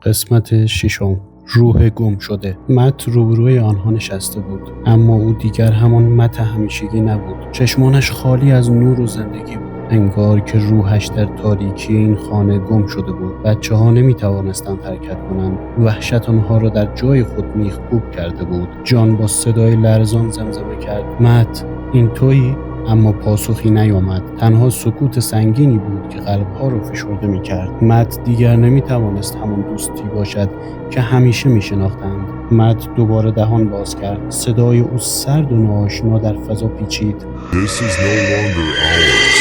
قسمت 6. روح گم شده. مت روبروی آنها نشسته بود، اما او دیگر همان مت همیشگی نبود. چشمانش خالی از نور و زندگی بود، انگار که روحش در تاریکی این خانه گم شده بود. بچه‌ها نمی‌توانستند حرکت کنند. وحشت آنها را در جای خود میخکوب کرده بود. جان با صدای لرزان زمزمه کرد: مت، این تویی؟ اما پاسخی نیامد. تنها سکوت سنگینی بود که قلب‌ها را فشرده می‌کرد. مت دیگر نمی‌توانست همان دوستی باشد که همیشه می‌شناختند. مت دوباره دهان باز کرد. صدای او سرد و ناآشنا در فضا پیچید. This is no longer ours.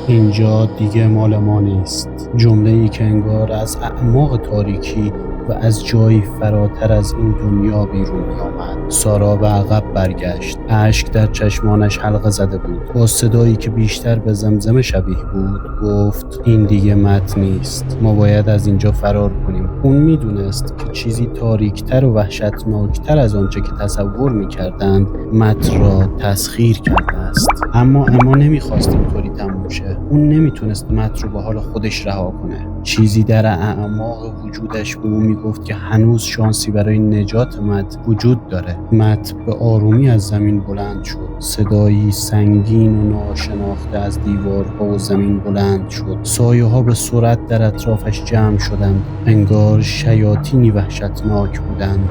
اینجا دیگه مال ما نیست. جمله‌ای که انگار از اعماق تاریکی و از جایی فراتر از این دنیا بیرون می آمد. سارا به عقب برگشت. اشک در چشمانش حلقه زده بود. با صدایی که بیشتر به زمزمه شبیه بود گفت: این دیگه مت نیست. ما باید از اینجا فرار کنیم. اون میدونست که چیزی تاریکتر و وحشتناکتر از آنچه که تصور میکردند مت را تسخیر کرده است. اما نمیخواست اینطوری تموم شه. اون نمیتونست مت رو به حال خودش رها کنه. چیزی در اعماق وجودش به اون میگفت که هنوز شانسی برای نجات مت وجود داره. مت به آرومی از زمین بلند شد. صدایی سنگین و ناشناخته از دیوارها و زمین بلند شد. سایه‌ها به سرعت در اطرافش جمع شدند، انگار شیاطینی وحشتناک بودند.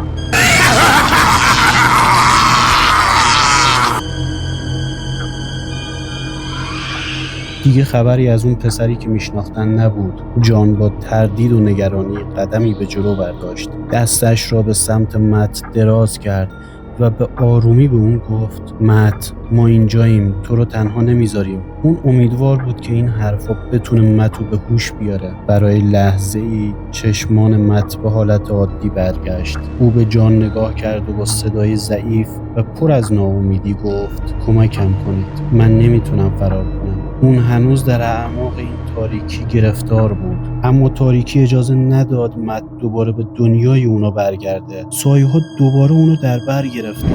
دیگه خبری از اون پسری که میشناختن نبود. جان با تردید و نگرانی قدمی به جلو برداشت. دستش را به سمت مت دراز کرد و به آرومی به اون گفت: مت، ما اینجاییم، تو رو تنها نمیذاریم. اون امیدوار بود که این حرفا بتونه مت رو به هوش بیاره. برای لحظه ای چشمان مت به حالت عادی برگشت. او به جان نگاه کرد و با صدای ضعیف و پر از ناامیدی گفت: کمکم کنید، من نمیتونم فرار کنم. اون هنوز در اعماق این تاریکی گرفتار بود، اما تاریکی اجازه نداد مت دوباره به دنیای اونا برگرده. سایه‌ها دوباره اونو در بر گرفتن.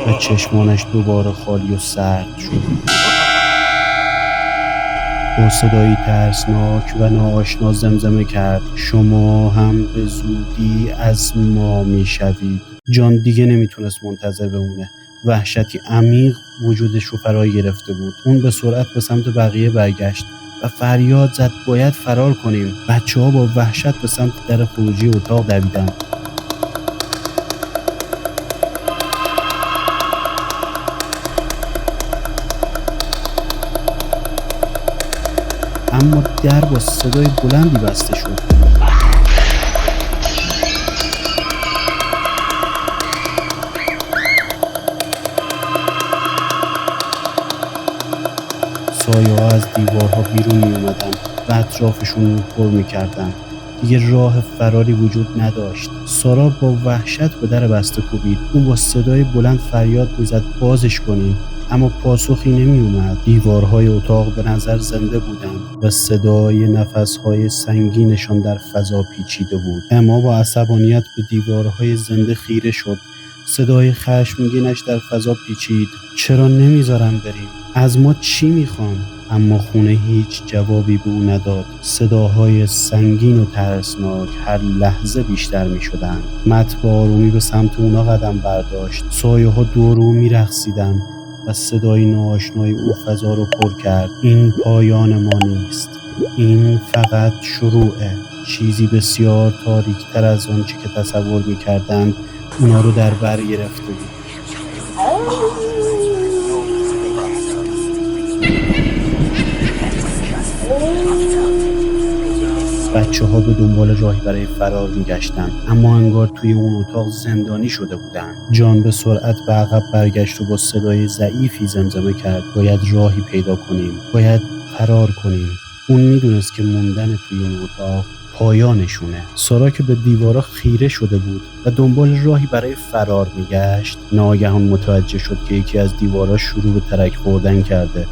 و چشمانش دوباره خالی و سرد شد. با صدایی ترسناک و ناآشنا زمزمه کرد: شما هم به زودی از ما میشوید. جان دیگه نمیتونست منتظر بمونه. وحشتی عمیق وجودش رو فرا گرفته بود. اون به سرعت به سمت بقیه برگشت و فریاد زد: باید فرار کنیم. بچه‌ها با وحشت به سمت در خروجی اتاق دویدن. اما در با صدای بلندی بسته شد. سایه‌ها از دیوارها بیرون می اومدن و اطرافشون رو پر می کردن. دیگه راه فراری وجود نداشت. سارا با وحشت به در بسته کوبید. او با صدای بلند فریاد می زد: بازش کنیم. اما پاسخی نمی اومد. دیوارهای اتاق به نظر زنده بودند و صدای نفسهای سنگینشان در فضا پیچیده بود. اما با عصبانیت به دیوارهای زنده خیره شد. صدای خشمگینش در فضا پیچید: چرا نمیذارن بریم؟ از ما چی میخوان؟ اما خونه هیچ جوابی به او نداد. صداهای سنگین و ترسناک هر لحظه بیشتر میشدند. مت با آرومی به سمت اونا قدم برداشت. سایه‌ها دور او میرقصیدند و صدای ناآشنای او فضا رو پر کرد: این پایان ما نیست، این فقط شروعه. چیزی بسیار تاریکتر از آنچه که تصور میکردند اونا رو در بر گرفته بود. بچه‌ها به دنبال راهی برای فرار می‌گشتند، اما انگار توی اون اتاق زندانی شده بودند. جان به سرعت به عقب برگشت و با صدای ضعیفی زمزمه کرد: باید راهی پیدا کنیم، باید فرار کنیم. اون میدونست که موندن توی اون اتاق پایانشونه. سارا که به دیوارا خیره شده بود و دنبال راهی برای فرار می‌گشت، ناگهان متوجه شد که یکی از دیوارا شروع به ترک خوردن کرده.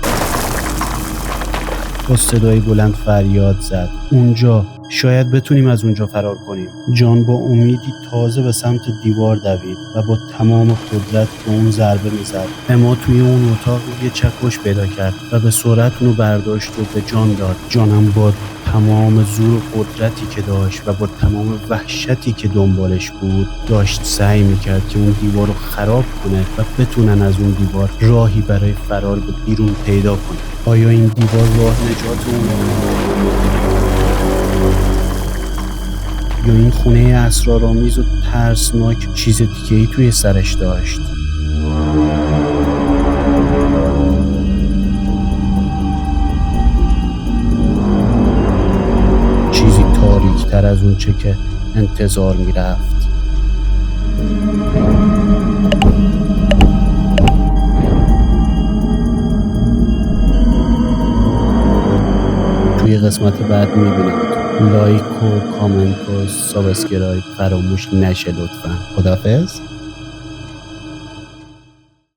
با صدای بلند فریاد زد: اونجا شاید بتونیم از اونجا فرار کنیم. جان با امیدی تازه به سمت دیوار دوید و با تمام قدرت به اون ضربه میزد. اما توی اون اتاق یه چکش پیدا کرد و به سرعت اونو برداشت و به جان داد. جانم با تمام زور و قدرتی که داشت و با تمام وحشتی که دنبالش بود داشت سعی میکرد که اون دیوار رو خراب کنه و بتونن از اون دیوار راهی برای فرار به بیرون پیدا کنه. آیا این دیوار راه نجات اونه؟ یا این خونه اسرارآمیز و ترسناک چیز دیگه‌ای توی سرش داشت؟ چیزی تاریک‌تر از اون چه که انتظار می‌رفت. توی قسمت بعد می‌بینم. لایک و کامنت و سابسکرایب فراموش نشه لطفا. خداحافظ.